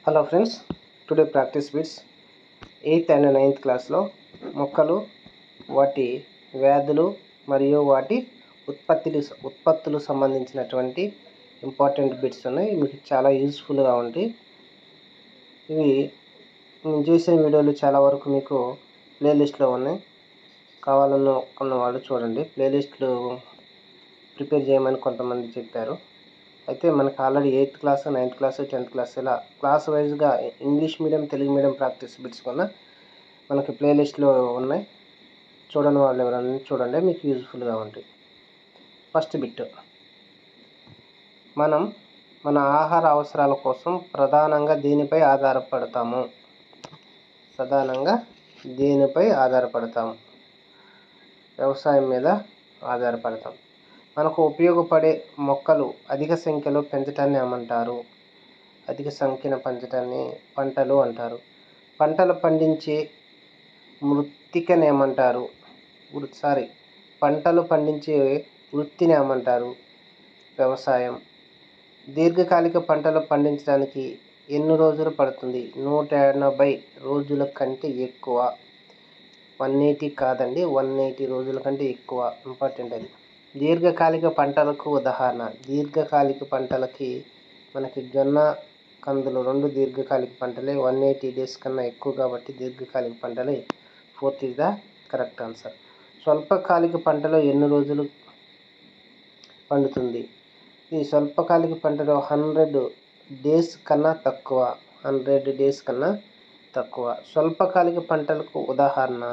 Hello friends, today practice bits 8th and 9th క్లాస్లో మొక్కలు, వాటి వ్యాధులు మరియు వాటి ఉత్పత్తులు సంబంధించినటువంటి ఇంపార్టెంట్ బిట్స్ ఉన్నాయి. మీకు చాలా యూస్ఫుల్గా ఉంటాయి. ఇవి నేను చేసిన వీడియోలు చాలా వరకు మీకు ప్లేలిస్ట్లో ఉన్నాయి. కావాలన్న వాళ్ళు చూడండి. ప్లేలిస్ట్లు ప్రిపేర్ చేయమని కొంతమంది చెప్పారు. అయితే మనకు already 8th class, 9th class, 10th class ఇలా క్లాస్ వైజ్గా English medium, Telugu medium practice bits కన్నా మనకి ప్లేలిస్ట్లో ఉన్నాయి. చూడని వాళ్ళు ఎవరైనా చూడండి, మీకు యూజ్ఫుల్గా ఉంటాయి. ఫస్ట్ బిట్, మనం మన ఆహార అవసరాల కోసం ప్రధానంగా దేనిపై ఆధారపడతాము? వ్యవసాయం మీద ఆధారపడతాం. మనకు ఉపయోగపడే మొక్కలు అధిక సంఖ్యలో పెంచడాన్ని ఏమంటారు? అధిక సంఖ్యను పెంచడాన్ని పంటలు అంటారు. పంటలు పండించే మృత్తికను ఏమంటారు? పంటలు పండించే వృత్తిని ఏమంటారు? వ్యవసాయం. దీర్ఘకాలిక పంటలు పండించడానికి ఎన్ని రోజులు పడుతుంది? 180 రోజుల కంటే ఎక్కువ. 180 కాదండి, 180 రోజుల కంటే ఎక్కువ. ఇంపార్టెంట్ అది. దీర్ఘకాలిక పంటలకు ఉదాహరణ. దీర్ఘకాలిక పంటలకి మనకి జొన్న, కందులు రెండు దీర్ఘకాలిక పంటలే. 180 డేస్ కన్నా ఎక్కువ కాబట్టి దీర్ఘకాలిక పంటలే. 4th is the correct answer. స్వల్పకాలిక పంటలో ఎన్ని రోజులు పండుతుంది? ఈ స్వల్పకాలిక పంటలో 100 డేస్ కన్నా తక్కువ. 100 డేస్ కన్నా తక్కువ. స్వల్పకాలిక పంటలకు ఉదాహరణ.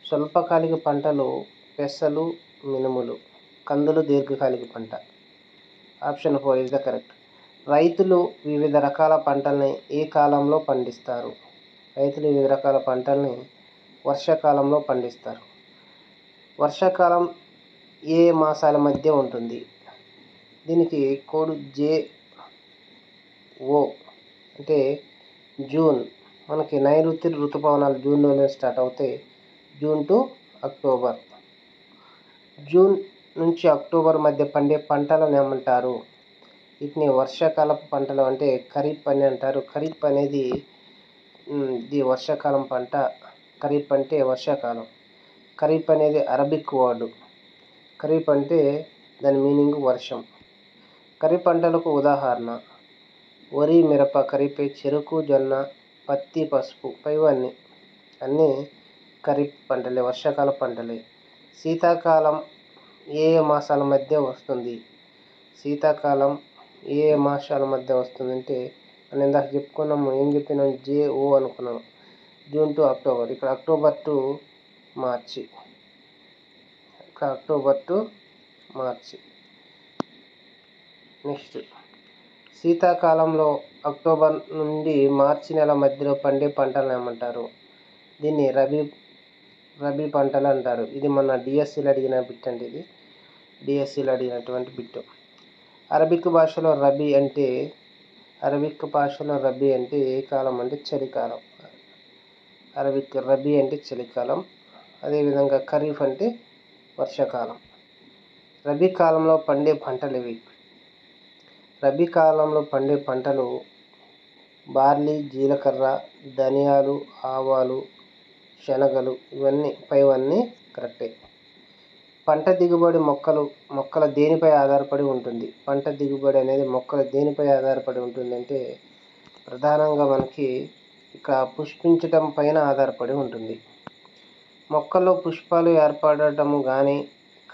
స్వల్పకాలిక పంటలు పెసలు, మినుములు. కందులు దీర్ఘకాలిక పంట. Option 4 is the correct. రైతులు వివిధ రకాల పంటల్ని ఏ కాలంలో పండిస్తారు? రైతులు వివిధ రకాల పంటల్ని వర్షాకాలంలో పండిస్తారు. వర్షాకాలం ఏ మాసాల మధ్య ఉంటుంది? దీనికి కోడ్ JO అంటే జూన్. మనకి నైరుతి ఋతుపవనాలు జూన్లోనే స్టార్ట్ అవుతాయి. June to October. జూన్ నుంచి అక్టోబర్ మధ్య పండే పంటలను ఏమంటారు? వీటిని వర్షాకాలపు పంటలు అంటే ఖరీఫ్ అని అంటారు. ఖరీఫ్ అనేది ఇది వర్షాకాలం పంట. ఖరీఫ్ అంటే వర్షాకాలం. ఖరీఫ్ అనేది అరబిక్ వర్డ్. ఖరీఫ్ అంటే దాని మీనింగ్ వర్షం. ఖరీఫ్ పంటలకు ఉదాహరణ. వరి, మిరప ఖరీఫే. చెరుకు, జొన్న, పత్తి, పసుపు పైవన్నీ అన్నీ ఖరీఫ్ పంటలే, వర్షాకాల పంటలే. శీతాకాలం ఏ మాసాల మధ్య వస్తుంది? శీతాకాలం ఏ మాసాల మధ్య వస్తుందంటే మనం ఇందాక చెప్పుకున్నాము. ఏం చెప్పినాం? JO అనుకున్నాము. June to October. ఇక్కడ అక్టోబర్ టు మార్చి. నెక్స్ట్, శీతాకాలంలో అక్టోబర్ నుండి మార్చి నెల మధ్యలో పండే పంటలను ఏమంటారు? దీన్ని రబీ పంటలు అంటారు. ఇది మన డిఎస్సిలో అడిగిన బిట్ అండి. ఇది డిఎస్సిలో అడిగినటువంటి బిట్. అరబిక్ భాషలో రబీ అంటే ఏ కాలం అంటే చలికాలం. రబీ అంటే చలికాలం. అదేవిధంగా ఖరీఫ్ అంటే వర్షాకాలం. రబీ కాలంలో పండే పంటలు ఇవి. రబీ కాలంలో పండే పంటలు బార్లీ, జీలకర్ర, ధనియాలు, ఆవాలు, శనగలు. పైవన్నీ కరెక్టే. పంట దిగుబడి మొక్కల దేనిపై ఆధారపడి ఉంటుంది? పంట దిగుబడి అనేది మొక్కల దేనిపై ఆధారపడి ఉంటుంది అంటే ప్రధానంగా మనకి ఇక్కడ పుష్పించటం పైన ఆధారపడి ఉంటుంది. మొక్కల్లో పుష్పాలు ఏర్పడటం కానీ,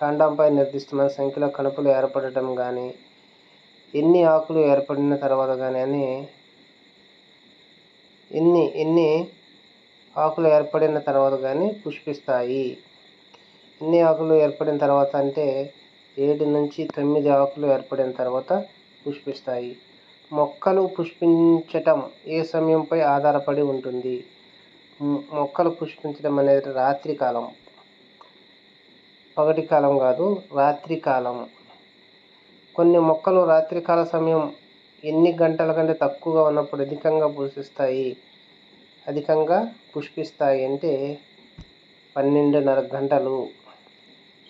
కాండంపై నిర్దిష్టమైన సంఖ్యలో కణుపులు ఏర్పడటం కానీ, ఎన్ని ఆకులు ఏర్పడిన తర్వాత కానీ ఎన్ని ఆకులు ఏర్పడిన తర్వాత కానీ పుష్పిస్తాయి. ఎన్ని ఆకులు ఏర్పడిన తర్వాత అంటే 7 నుంచి 9 ఆకులు ఏర్పడిన తర్వాత పుష్పిస్తాయి. మొక్కలు పుష్పించటం ఏ సమయంపై ఆధారపడి ఉంటుంది? మొక్కలు పుష్పించడం అనేది రాత్రి కాలం. పగటి కాలం కాదు, రాత్రి కాలం. కొన్ని మొక్కలు రాత్రికాల సమయం ఎన్ని గంటల కంటే తక్కువగా ఉన్నప్పుడు అధికంగా పుష్పిస్తాయి అంటే 12:30 గంటలు.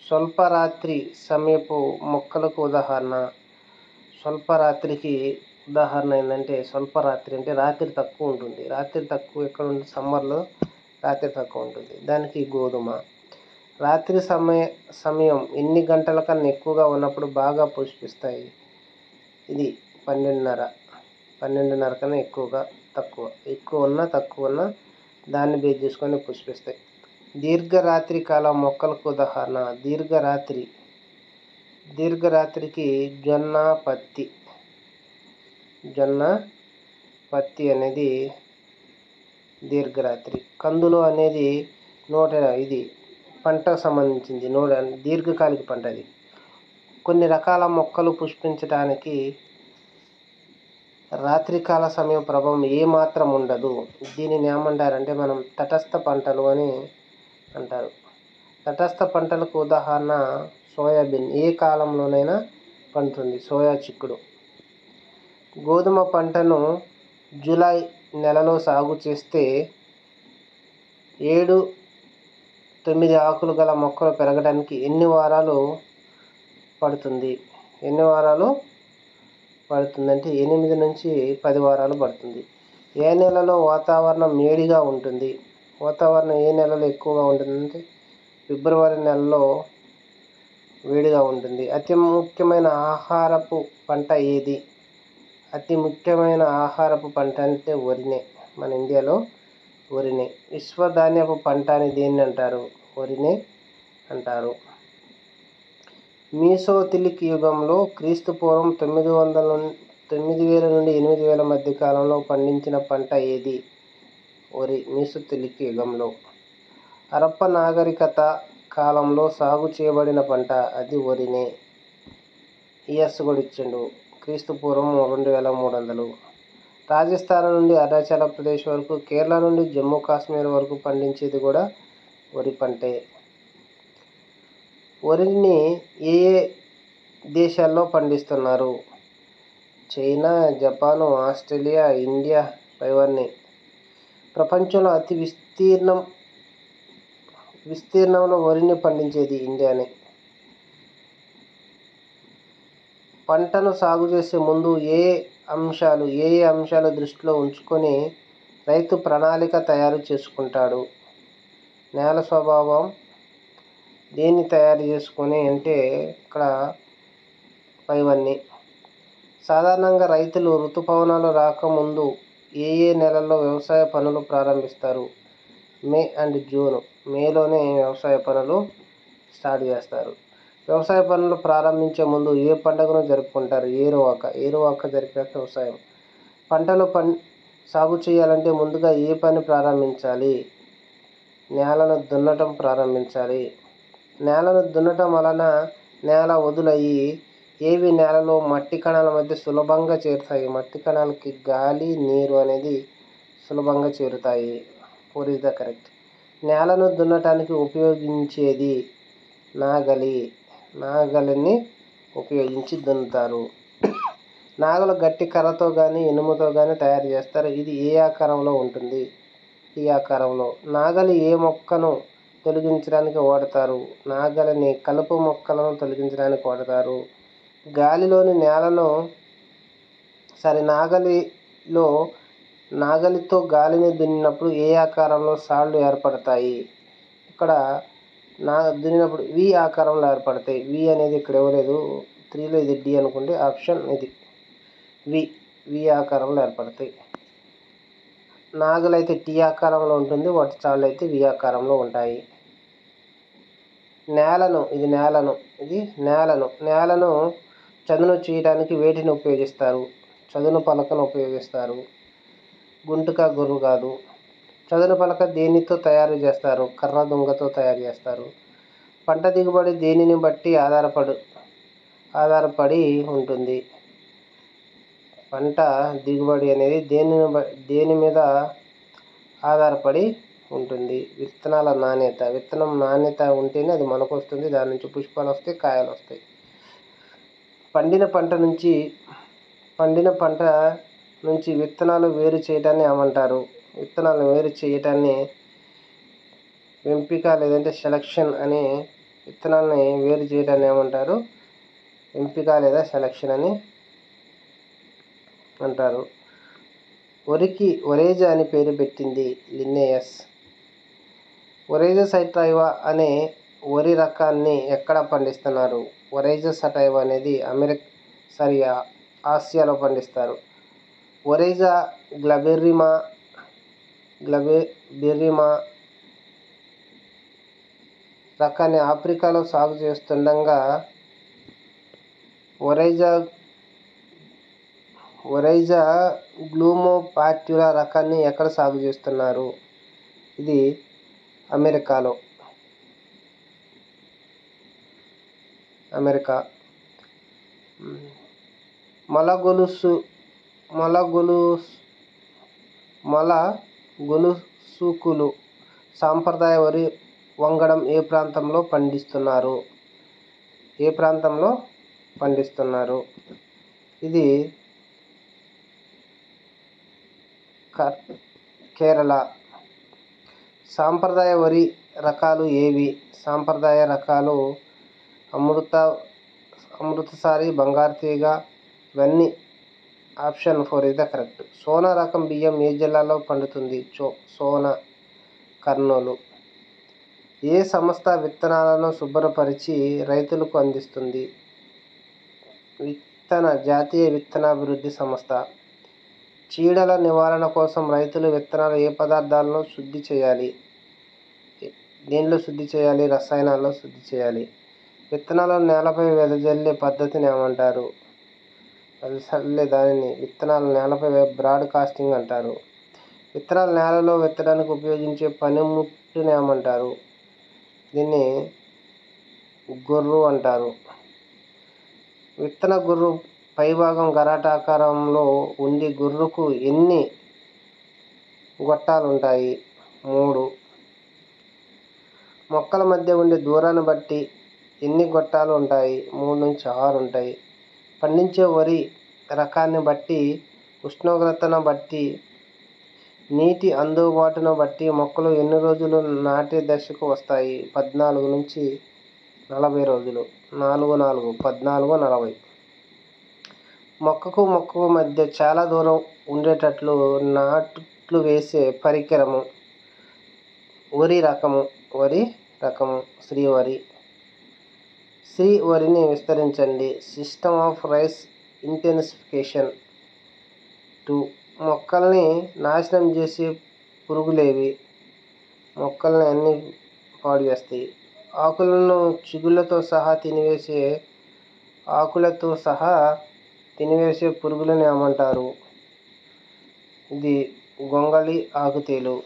స్వల్పరాత్రి సమయపు మొక్కలకు ఉదాహరణ. స్వల్పరాత్రికి ఉదాహరణ ఏంటంటే స్వల్పరాత్రి, అంటే రాత్రి తక్కువ ఉంటుంది. రాత్రి తక్కువ ఎక్కడ ఉంటుంది? సమ్మర్లో రాత్రి తక్కువ ఉంటుంది. దానికి గోధుమ. రాత్రి సమయం ఎన్ని గంటల కన్నా ఎక్కువగా ఉన్నప్పుడు బాగా పుష్పిస్తాయి? ఇది 12:30 కన్నా ఎక్కువ ఉన్నా తక్కువ ఉన్నా దాన్ని బేస్ చేసుకొని పుష్పిస్తాయి. దీర్ఘరాత్రి కాలం మొక్కలకు ఉదాహరణ దీర్ఘరాత్రికి జొన్న, పత్తి అనేది దీర్ఘరాత్రి. కందులు అనేది ఇది పంటకు సంబంధించింది, దీర్ఘకాలిక పంట. అది కొన్ని రకాల మొక్కలు పుష్పించడానికి రాత్రికాల సమయం ప్రభావం ఏమాత్రం ఉండదు. దీనిని ఏమంటారంటే మనం తటస్థ పంటలు అని అంటారు. తటస్థ పంటలకు ఉదాహరణ సోయాబీన్, ఏ కాలంలోనైనా పండుతుంది. సోయా చిక్కుడు. గోధుమ పంటను జూలై నెలలో సాగు చేస్తే 7-9 ఆకులు గల మొక్కలు పెరగడానికి ఎన్ని వారాలు పడుతుంది? అంటే 8-10 వారాలు పడుతుంది. ఏ నెలలో వాతావరణం వేడిగా ఉంటుంది? వాతావరణం ఏ నెలలో ఎక్కువగా ఉంటుందంటే ఫిబ్రవరి నెలలో వేడిగా ఉంటుంది. అతి ముఖ్యమైన ఆహారపు పంట ఏది? అతి ముఖ్యమైన ఆహారపు పంట అంటే వరినే. మన ఇండియాలో వరినే. విశ్వధాన్యపు పంట అని దేన్ని అంటారు? వరినే అంటారు. మీసోథిలిక్ యుగంలో క్రీస్తుపూర్వం 9000 నుండి 8000 మధ్య కాలంలో పండించిన పంట ఏది? వరి. మీసోథిలిక్ యుగంలో. హరప్ప నాగరికత కాలంలో సాగు చేయబడిన పంట అది వరినే. ఇయర్స్ కూడా ఇచ్చిండు. క్రీస్తుపూర్వం 2300. రాజస్థాన్ నుండి అరుణాచల్ ప్రదేశ్ వరకు, కేరళ నుండి జమ్మూ కాశ్మీర్ వరకు పండించేది కూడా వరి పంటే. వరిని ఏ దేశాల్లో పండిస్తున్నారు? చైనా, జపాన్, ఆస్ట్రేలియా, ఇండియా పైవన్నీ. ప్రపంచంలో అతి విస్తీర్ణంలో వరిని పండించేది ఇండియానే. పంటను సాగు చేసే ముందు ఏ అంశాలు దృష్టిలో ఉంచుకొని రైతు ప్రణాళిక తయారు చేసుకుంటాడు? నేల స్వభావం. దేన్ని తయారు చేసుకొని అంటే ఇక్కడ పైవన్నీ. సాధారణంగా రైతులు ఋతుపవనాలు రాకముందు ఏ నెలల్లో వ్యవసాయ పనులు ప్రారంభిస్తారు? మే అండ్ జూన్. మేలోనే వ్యవసాయ పనులు స్టార్ట్ చేస్తారు. వ్యవసాయ పనులు ప్రారంభించే ముందు ఏ పండుగను జరుపుకుంటారు? ఏరువాక జరిపాక వ్యవసాయం. పంటలు సాగు చేయాలంటే ముందుగా ఏ పని ప్రారంభించాలి? నేలను దున్నటం ప్రారంభించాలి. నేలను దున్నటం వలన నేల వదులయ్యి ఏవి నేలలో మట్టి కణాల మధ్య సులభంగా చేరుతాయి? మట్టి కణాలకి గాలి, నీరు అనేది సులభంగా చేరుతాయి. 4 is the correct. నేలను దున్నటానికి ఉపయోగించేది నాగలిని ఉపయోగించి దున్నుతారు. నాగలు గట్టి కర్రతో కానీ ఇనుముతో కానీ తయారు చేస్తారు. ఇది ఏ ఆకారంలో ఉంటుంది? ఈ ఆకారంలో. నాగలి ఏ మొక్కను తొలగించడానికి వాడతారు? నాగలిని కలుపు మొక్కలను తొలగించడానికి వాడతారు. నాగలితో గాలిని దున్నినప్పుడు ఏ ఆకారంలో సాళ్లు ఏర్పడతాయి? ఇక్కడ దున్నినప్పుడు వి ఆకారంలో ఏర్పడతాయి. వి అనేది ఇక్కడ ఇవ్వలేదు. 3లో ఇది డి అనుకోండి. ఆప్షన్ ఇది వి ఆకారంలో ఏర్పడతాయి. నాగలైతే టీ ఆకారంలో ఉంటుంది. వాటి చాళ్ళు అయితే వి ఆకారంలో ఉంటాయి. నేలను చదును చేయడానికి వేటిని ఉపయోగిస్తారు? చదును పలకను ఉపయోగిస్తారు. గుంటుక, గొర్రు కాదు. చదును పలక దేనితో తయారు చేస్తారు? కర్ర దుంగతో తయారు చేస్తారు. పంట దిగుబడి దేనిని బట్టి ఆధారపడి ఉంటుంది? పంట దిగుబడి అనేది దేని మీద ఆధారపడి ఉంటుంది? విత్తనాల నాణ్యత. విత్తనం నాణ్యత ఉంటేనే అది మనకు వస్తుంది. దాని నుంచి పుష్పాలు వస్తాయి, కాయలు వస్తాయి. పండిన పంట నుంచి విత్తనాలు వేరు చేయటాన్ని ఏమంటారు? విత్తనాలను వేరు చేయటాన్ని ఎంపిక లేదంటే సెలక్షన్ అని. విత్తనాలని వేరు చేయడాన్ని ఏమంటారు? ఎంపిక లేదా సెలక్షన్ అని అంటారు. వరికి ఒరేజా అని పేరు పెట్టింది లిన్నేయస్. ఒరేజా సటైవా అనే వరి రకాన్ని ఎక్కడ పండిస్తున్నారు? ఒరేజా సటైవా అనేది ఆసియాలో పండిస్తారు. ఒరేజా గ్లబెర్రిమా రకాన్ని ఆఫ్రికాలో సాగు చేస్తుండగా ఒరైజా గ్లూమోపాట్యులా రకాన్ని ఎక్కడ సాగు చేస్తున్నారు? ఇది అమెరికా. మొల గొలుసుకులు సాంప్రదాయ వరి వంగడం ఏ ప్రాంతంలో పండిస్తున్నారు? ఇది కేరళ. సాంప్రదాయ వరి రకాలు ఏవి? సాంప్రదాయ రకాలు అమృతసారి, బంగారు తీగ, ఇవన్నీ ఆప్షన్ 4 ఇది కరెక్ట్. సోనా రకం బియ్యం ఏ జిల్లాలో పండుతుంది? సోనా, కర్నూలు. ఏ సంస్థ విత్తనాలను శుభ్రపరిచి రైతులకు అందిస్తుంది? జాతీయ విత్తనాభివృద్ధి సంస్థ. చీడల నివారణ కోసం రైతులు విత్తనాలు ఏ పదార్థాలలో శుద్ధి చేయాలి? దేనిలో శుద్ధి చేయాలి? రసాయనాల్లో శుద్ధి చేయాలి. విత్తనాలను నేలపై వెదజల్లే పద్ధతిని ఏమంటారు? దానిని విత్తనాలు నేలపై బ్రాడ్ కాస్టింగ్ అంటారు. విత్తనాలు నేలలో విత్తడానికి ఉపయోగించే పనిముట్టుని ఏమంటారు? దీన్ని గొర్రు అంటారు. విత్తన గొర్రు పైభాగం గరాటాకారంలో ఉండి గొర్రుకు ఎన్ని గొట్టాలు ఉంటాయి? 3. మొక్కల మధ్య ఉండే దూరాన్ని బట్టి ఎన్ని గొట్టాలు ఉంటాయి? 3 నుంచి 6 ఉంటాయి. పండించే వరి రకాన్ని బట్టి, ఉష్ణోగ్రతను బట్టి, నీటి అందుబాటును బట్టి మొక్కలు ఎన్ని రోజులు నాటే దశకు వస్తాయి? 14 నుంచి 40 రోజులు. 4 14 40. మొక్కకు మధ్య చాలా దూరం ఉండేటట్లు నాట్లు వేసే పరికరము. వరి రకము శ్రీవరి. శ్రీ వరిని విస్తరించండి. System of rice intensification. 2. మొక్కల్ని నాశనం చేసే పురుగులేవి? మొక్కల్ని అన్ని పాడు చేస్తాయి. ఆకులను చిగుళ్ళతో సహా తినివేసే పురుగులను ఏమంటారు? ఇది గొంగళి ఆకుతేలు.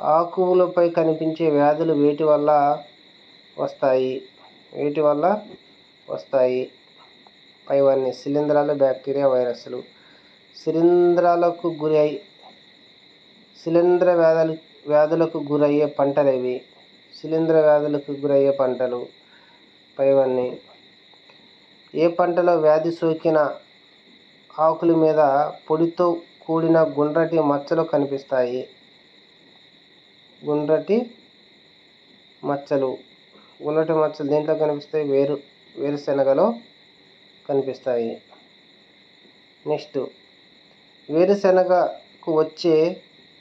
ఆకులపై కనిపించే వ్యాధులు వేటి వల్ల వస్తాయి? పైవన్నీ శిలీంధ్రాలు, బ్యాక్టీరియా, వైరస్లు. శిలీంధ్ర వ్యాధులకు గురయ్యే పంటలేవి? శిలీంధ్ర వ్యాధులకు గురయ్యే పంటలు పైవన్నీ. ఏ పంటలో వ్యాధి సోకిన ఆకుల మీద పొడితో కూడిన గుండ్రటి మచ్చలు కనిపిస్తాయి? గుండ్రటి మచ్చలు దేంట్లో కనిపిస్తాయి? వేరుశెనగలో కనిపిస్తాయి. నెక్స్ట్, వేరుశెనగకు వచ్చే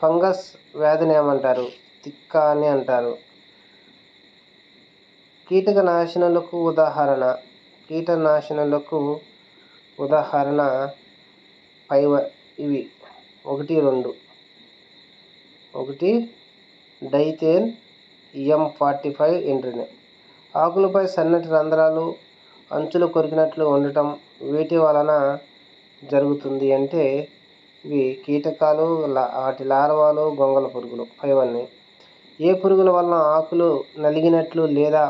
ఫంగస్ వ్యాధిని ఏమంటారు? తిక్క అని అంటారు. కీటకనాశనులకు ఉదాహరణ ఇవి 1, 2. 1 డైథేన్ M45 ఎండ్రిన్. ఆకులపై సన్నటి రంధ్రాలు, అంచులు కొరికినట్లు ఉండటం వీటి వలన జరుగుతుంది అంటే ఇవి కీటకాలు, వాటి లార్వాలు, గొంగళ పురుగులు పైవన్నీ. ఏ పురుగుల వలన ఆకులు నలిగినట్లు లేదా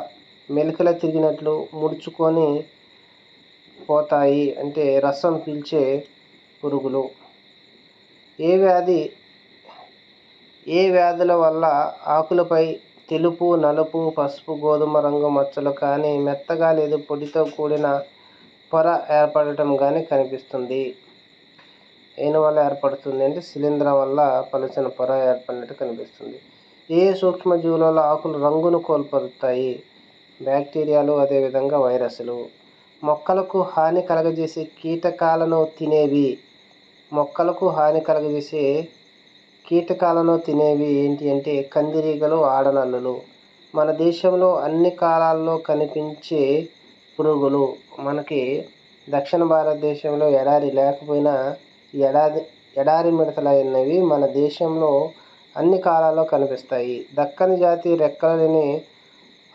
మెలికల తిరిగినట్లు ముడుచుకొని పోతాయి అంటే రసం పీల్చే పురుగులు. ఏ వ్యాధుల వల్ల ఆకులపై తెలుపు, నలుపు, పసుపు, గోధుమ రంగు మచ్చలు కానీ, మెత్తగా లేదా పొడితో కూడిన పొర ఏర్పడటం కానీ కనిపిస్తుంది? దేని వల్ల ఏర్పడుతుంది అంటే శిలీంధ్ర వల్ల పలుచని పొర ఏర్పడినట్టు కనిపిస్తుంది. ఏ సూక్ష్మజీవుల వల్ల ఆకులు రంగును కోల్పోతాయి? బ్యాక్టీరియాలు, అదేవిధంగా వైరస్లు. మొక్కలకు హాని కలగజేసే కీటకాలను తినేవి? మొక్కలకు హాని కలుగజేసే కీటకాలను తినేవి ఏంటి అంటే కందిరీగలు, ఆడనల్లులు. మన దేశంలో అన్ని కాలాల్లో కనిపించే పురుగులు. మనకి దక్షిణ భారతదేశంలో ఎడారి లేకపోయినా ఎడారి మిడతలైనవి మన దేశంలో అన్ని కాలాల్లో కనిపిస్తాయి. దక్కని జాతి రెక్కలేని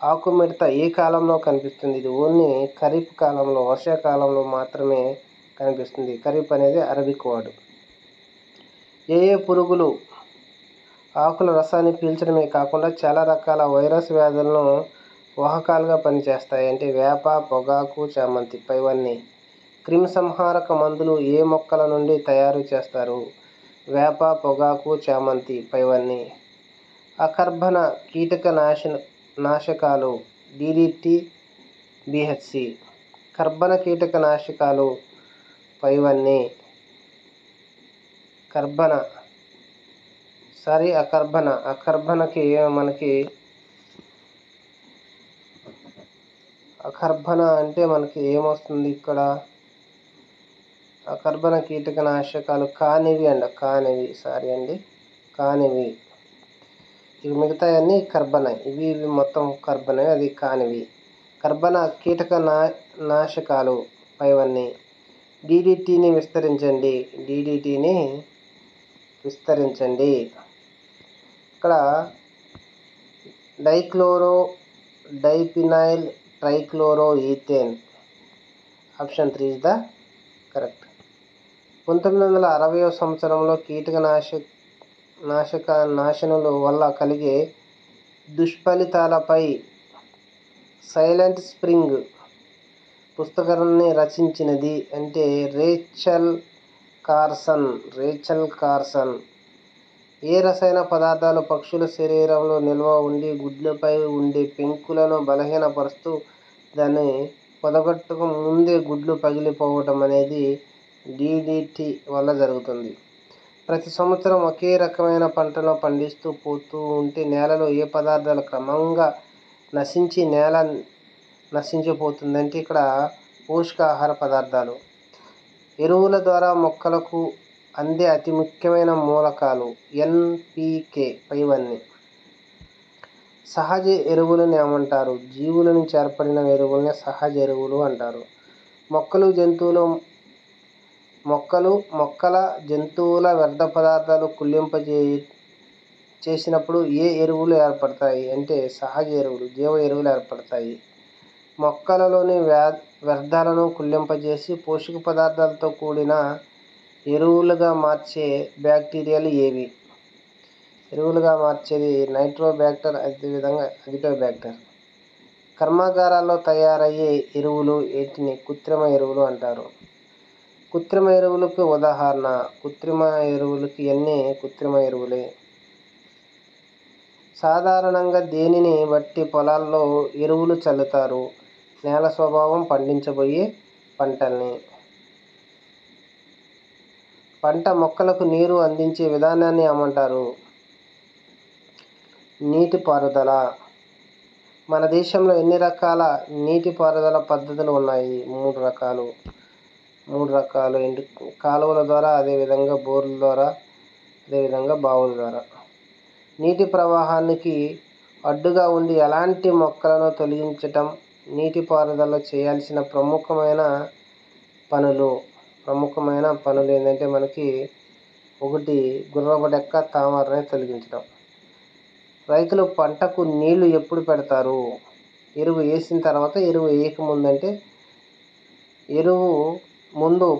ఆకుమిడత ఏ కాలంలో కనిపిస్తుంది? ఇది ఓన్లీ ఖరీఫ్ కాలంలో, వర్షాకాలంలో మాత్రమే కనిపిస్తుంది. ఖరీఫ్ అనేది అరబిక్ వర్డ్. ఏ పురుగులు ఆకుల రసాన్ని పీల్చడమే కాకుండా చాలా రకాల వైరస్ వ్యాధులను వాహకాలుగా పనిచేస్తాయి. అంటే వేప, పొగాకు, చామంతి పైవన్నీ. క్రిమిసంహారక మందులు ఏ మొక్కల నుండి తయారు చేస్తారు? వేప, పొగాకు, చామంతి పైవన్నీ. అకర్బన కీటక నాశకాలు DDT, BHC. కర్బన కీటక నాశకాలు పైవన్నీ. అకర్బనకి మనకి అకర్బన అంటే మనకి ఏమొస్తుంది ఇక్కడ? అకర్బన కీటక నాశకాలు కానివి కానివి. ఇవి మిగతాయన్నీ కర్బన. ఇవి మొత్తం కర్బనే, అది కానివి. కర్బన కీటక నాశకాలు పైవన్నీ. DDTని విస్తరించండి. ఇక్కడ dichloro diphenyl trichloro ethane. Option 3 is the correct. 1960వ సంవత్సరంలో కీటక నాశనుల వల్ల కలిగే దుష్ఫలితాలపై సైలెంట్ స్ప్రింగ్ పుస్తకాన్ని రచించినది అంటే రేచల్ కార్సన్. ఏ రసాయన పదార్థాలు పక్షుల శరీరంలో నిల్వ ఉండి గుడ్లపై ఉండే పెంకులను బలహీనపరుస్తూ దాన్ని పొదగట్టక ముందే గుడ్లు పగిలిపోవటం అనేది DDT వల్ల జరుగుతుంది. ప్రతి సంవత్సరం ఒకే రకమైన పంటను పండిస్తూ పోతూ ఉంటే నేలలో ఏ పదార్థాలు క్రమంగా నశించి నేల నశించిపోతుందంటే ఇక్కడ పోషకాహార పదార్థాలు. ఎరువుల ద్వారా మొక్కలకు అందే అతి ముఖ్యమైన మూలకాలు NPK పైవన్నీ. సహజ ఎరువులను ఏమంటారు? జీవుల నుంచి ఏర్పడిన ఎరువులనే సహజ ఎరువులు అంటారు. మొక్కల జంతువుల వ్యర్థ పదార్థాలు చేసినప్పుడు ఏ ఎరువులు ఏర్పడతాయి అంటే సహజ ఎరువులు, జీవ ఎరువులు ఏర్పడతాయి. మొక్కలలోని వ్యర్థాలను కుళ్ళింపజేసి పోషక పదార్థాలతో కూడిన ఎరువులుగా మార్చే బ్యాక్టీరియాలు ఏవి? ఎరువులుగా మార్చేది నైట్రోబ్యాక్టర్, అదేవిధంగా అజిటోబ్యాక్టర్. కర్మాగారాల్లో తయారయ్యే ఎరువులు వీటిని కృత్రిమ ఎరువులు అంటారు. కృత్రిమ ఎరువులకు ఉదాహరణ కృత్రిమ ఎరువులే. సాధారణంగా దేనిని బట్టి పొలాల్లో ఎరువులు చల్లుతారు? నేల స్వభావం, పండించబోయే పంటల్ని. పంట మొక్కలకు నీరు అందించే విధానాన్ని ఏమంటారు? నీటిపారుదల. మన దేశంలో ఎన్ని రకాల నీటిపారుదల పద్ధతులు ఉన్నాయి? 3 రకాలు. కాలువల ద్వారా, అదేవిధంగా బోర్ల ద్వారా, అదేవిధంగా బావుల ద్వారా. నీటి ప్రవాహానికి అడ్డుగా ఉండి ఎలాంటి మొక్కలను తొలగించటం నీటిపారుదలలో చేయాల్సిన ప్రముఖమైన పనులు ఏంటంటే మనకి 1 గుర్రపు డెక్క, తామరని తొలగించడం. రైతులు పంటకు నీళ్లు ఎప్పుడు పెడతారు? ఎరువు వేసిన తర్వాత, ఎరువు వేయకముందు. అంటే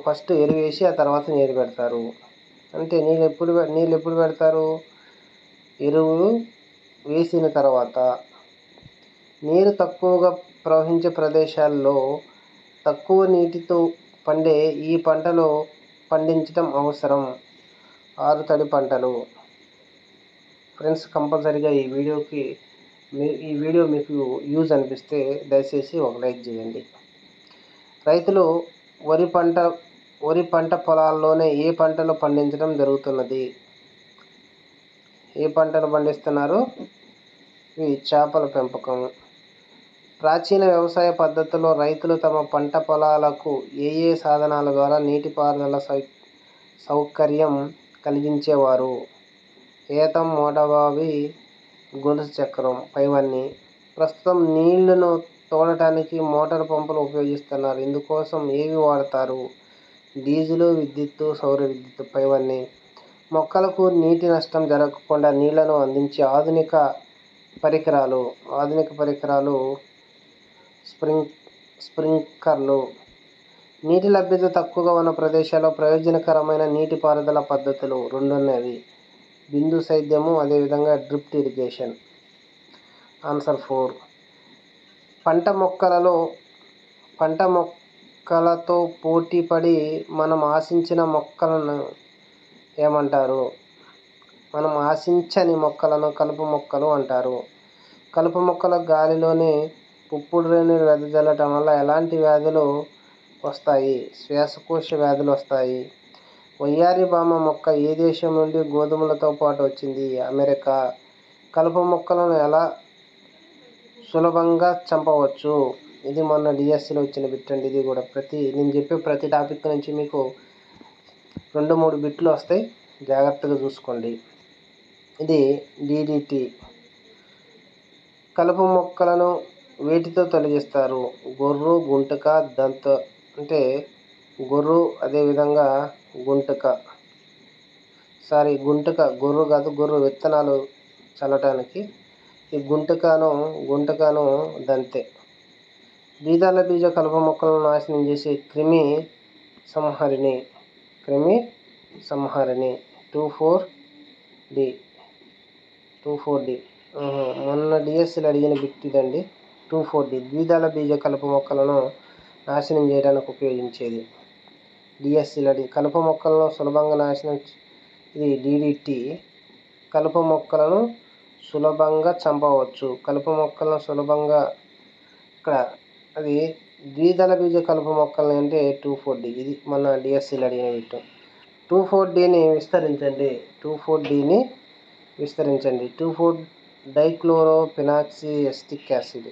ఫస్ట్ ఎరువు వేసి ఆ తర్వాత నీరు పెడతారు. అంటే నీళ్ళు ఎప్పుడు పెడతారు? ఎరువు వేసిన తర్వాత. నీరు తక్కువగా ప్రవహించే ప్రదేశాల్లో తక్కువ నీటితో పండే ఈ పంటలో పండించడం అవసరం. ఆరుతడి పంటలు. ఫ్రెండ్స్, కంపల్సరీగా ఈ వీడియో మీకు యూజ్ అనిపిస్తే దయచేసి ఒక లైక్ చేయండి. రైతులు వరి పంట పొలాల్లోనే ఏ పంటలు పండించడం జరుగుతున్నది? ఏ పంటను పండిస్తున్నారు? ఇవి చేపల పెంపకం. ప్రాచీన వ్యవసాయ పద్ధతుల్లో రైతులు తమ పంట పొలాలకు ఏ సాధనాల ద్వారా నీటిపారుదల సౌకర్యం కలిగించేవారు. ఏతం, మోటబావి, గొలుసు చక్రం పైవన్నీ. ప్రస్తుతం నీళ్లను తోడటానికి మోటార్ పంపులు ఉపయోగిస్తున్నారు. ఇందుకోసం ఏవి వాడతారు? డీజిలు, విద్యుత్తు, సౌర విద్యుత్తు పైవన్నీ. మొక్కలకు నీటి నష్టం జరగకుండా నీళ్లను అందించే ఆధునిక పరికరాలు స్ప్రింక్లర్లు. నీటి లభ్యత తక్కువగా ఉన్న ప్రదేశాల్లో ప్రయోజనకరమైన నీటిపారుదల పద్ధతులు రెండున్నవి. బిందు సేద్యము, అదేవిధంగా డ్రిప్ ఇరిగేషన్. ఆన్సర్ 4. పంట మొక్కలతో పోటీపడి మనం ఆశించిన మొక్కలను ఏమంటారు? మనం ఆశించని మొక్కలను కలుపు మొక్కలు అంటారు. కలుపు మొక్కలు గాలిలోని పుప్పొడి రేణువులు వెదజల్లటం వల్ల ఎలాంటి వ్యాధులు వస్తాయి? శ్వాసకోశ వ్యాధులు వస్తాయి. వయ్యారి భామ మొక్క ఏ దేశం నుండి గోధుమలతో పాటు వచ్చింది? అమెరికా. కలుపు మొక్కలను ఎలా సులభంగా చంపవచ్చు? ఇది మొన్న డిఎస్సిలో వచ్చిన బిట్ అండి. ఇది కూడా నేను చెప్పే ప్రతి టాపిక్ నుంచి మీకు 2-3 బిట్లు వస్తాయి, జాగ్రత్తగా చూసుకోండి. ఇది DDT. కలుపు మొక్కలను వేటితో తొలగిస్తారు? గొర్రు, గుంటక, గొర్రు, అదేవిధంగా గుంటక. గొర్రు కాదు, గొర్రు విత్తనాలు చల్లటానికి. ఈ గుంటకను దంతే. ద్విదళ బీజ కలుపు మొక్కలను నాశనం చేసే క్రిమి సంహారిణి. 2,4-D. మొన్న డిఎస్సీలు అడిగిన బిట్ ఇదండి. 2,4-D. ద్విదళ బీజ కలుపు మొక్కలను నాశనం చేయడానికి ఉపయోగించేది. డిఎస్సీలు కలుపు మొక్కలను సులభంగా నాశనం, ఇది DDT. కలుపు మొక్కలను సులభంగా చంపవచ్చు. కలుపు మొక్కలను సులభంగా ఇక్కడ అది ద్విదళ బీజ కలుపు మొక్కలను అంటే 2,4-D. ఇది మన డిఎస్సీలు అడిగిన బిట్. 2,4-Dని విస్తరించండి. Two four dichlorophenoxyacetic acid.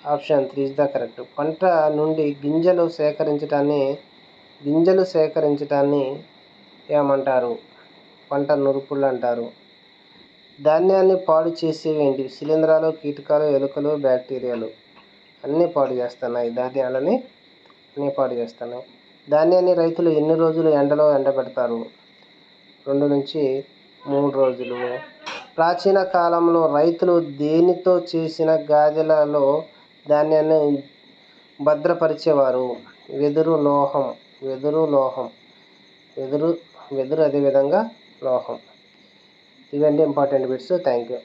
Option 3 is the correct. పంట నుండి గింజలు సేకరించటాన్ని ఏమంటారు? పంట నూర్పుళ్ళు అంటారు. ధాన్యాన్ని పాడు చేసేవేంటి? శిలీంధ్రాలు, కీటకాలు, ఎలుకలు, బ్యాక్టీరియాలు. అన్నీ పాడు చేస్తున్నాయి. ధాన్యాన్ని రైతులు ఎన్ని రోజులు ఎండలో ఎండబెడతారు? 2-3 రోజులు. ప్రాచీన కాలంలో రైతులు దేనితో చేసిన గాదెలలో ధాన్యాన్ని భద్రపరిచేవారు? వెదురు, అదేవిధంగా లోహం. ఇవన్నీ ఇంపార్టెంట్ బిట్స్. Thank you.